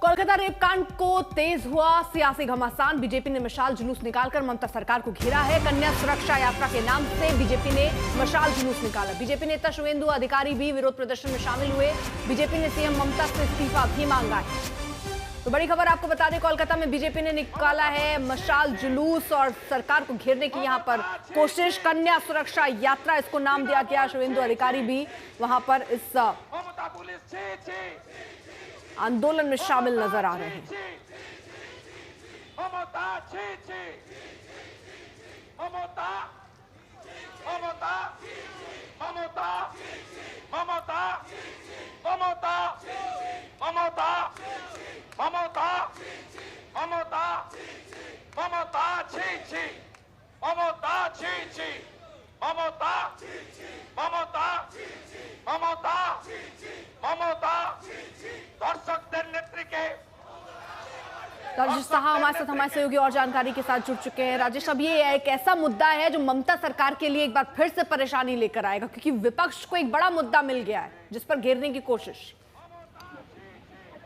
कोलकाता रेपकांड को तेज हुआ सियासी घमासान। बीजेपी ने मशाल जुलूस निकालकर ममता सरकार को घेरा है। कन्या सुरक्षा यात्रा के नाम से बीजेपी ने मशाल जुलूस निकाला। बीजेपी नेता शुवेंदु अधिकारी भी विरोध प्रदर्शन में शामिल हुए। बीजेपी ने सीएम ममता से इस्तीफा भी मांगा है। तो बड़ी खबर आपको बता दें, कोलकाता में बीजेपी ने निकाला है मशाल जुलूस और सरकार को घेरने की यहां पर कोशिश। कन्या सुरक्षा यात्रा इसको नाम दिया गया। शुवेंदु अधिकारी भी वहां पर इस आंदोलन में शामिल नजर आ रहे हैं। राजेश साहा हमारे सहयोगी और जानकारी के साथ जुड़ चुके हैं। राजेश, अब ये एक ऐसा मुद्दा है जो ममता सरकार के लिए एक बार फिर से परेशानी लेकर आएगा, क्योंकि विपक्ष को एक बड़ा मुद्दा मिल गया है जिस पर घेरने की कोशिश।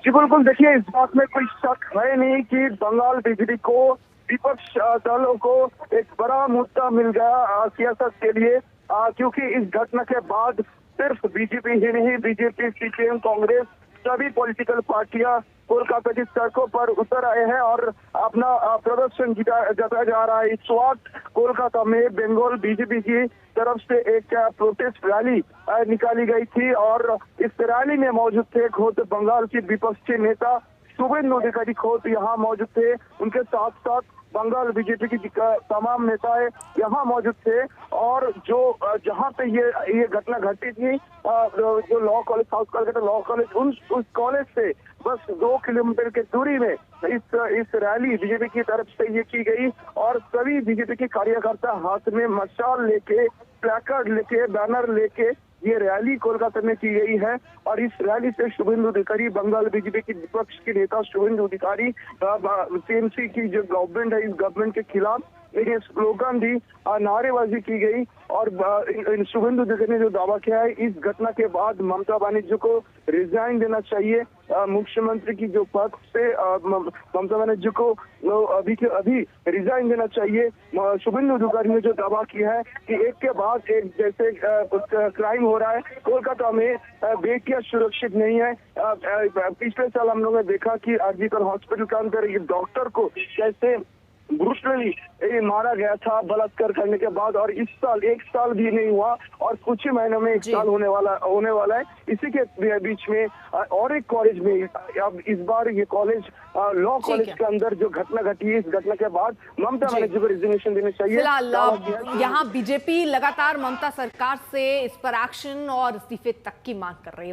जी बिल्कुल, देखिए इस बात में कोई शक है नहीं कि बंगाल बीजेपी को विपक्ष दलों को एक बड़ा मुद्दा मिल गया सियासत के लिए, क्योंकि इस घटना के बाद सिर्फ बीजेपी ही नहीं, बीजेपी, सीपीएम, कांग्रेस सभी पॉलिटिकल पार्टियां कोलकाता की सड़कों पर उतर आए हैं और अपना प्रदर्शन जताया जा रहा है। इस वक्त कोलकाता में बंगाल बीजेपी की तरफ से एक प्रोटेस्ट रैली निकाली गई थी और इस रैली में मौजूद थे खुद बंगाल के विपक्षी नेता शुवेंदु अधिकारी खुद यहाँ मौजूद थे। उनके साथ साथ बंगाल बीजेपी की तमाम नेताएं यहाँ मौजूद थे और जो जहाँ पे ये घटना घटी थी, जो law college, south Kolkata law college, उस कॉलेज से बस 2 किलोमीटर की दूरी में इस रैली बीजेपी की तरफ से ये की गई और सभी बीजेपी के कार्यकर्ता हाथ में मशाल लेके, प्लेकार्ड लेके, बैनर लेके ये रैली कोलकाता में की गई है। और इस रैली से शुवेंदु अधिकारी, बंगाल बीजेपी की विपक्ष के नेता शुवेंदु अधिकारी, टीएमसी की जो गवर्नमेंट है, इस गवर्नमेंट के खिलाफ एक स्लोगन दी, नारेबाजी की गई और शुवेंदु अधिकारी ने जो दावा किया है, इस घटना के बाद ममता बनर्जी को रिजाइन देना चाहिए। मुख्यमंत्री की जो पद से ममता बनर्जी को अभी के अभी रिजाइन देना चाहिए। शुवेंदु अधिकारी ने जो दावा किया है कि एक के बाद एक जैसे क्राइम हो रहा है कोलकाता में, बेटियां सुरक्षित नहीं है। पिछले साल हम लोगों ने देखा कि आरजीकर हॉस्पिटल के अंदर एक डॉक्टर को कैसे ब्रूटली मारा गया था बलात्कार करने के बाद, और इस साल 1 साल भी नहीं हुआ और कुछ ही महीनों में 1 साल होने वाला है। इसी के बीच में और एक कॉलेज में अब इस बार ये कॉलेज लॉ कॉलेज के अंदर जो घटना घटी है, इस घटना के बाद ममता बनर्जी को रिजिग्नेशन देना चाहिए। फिलहाल यहाँ बीजेपी लगातार ममता सरकार से इस पर एक्शन और इस्तीफे तक की मांग कर रही है।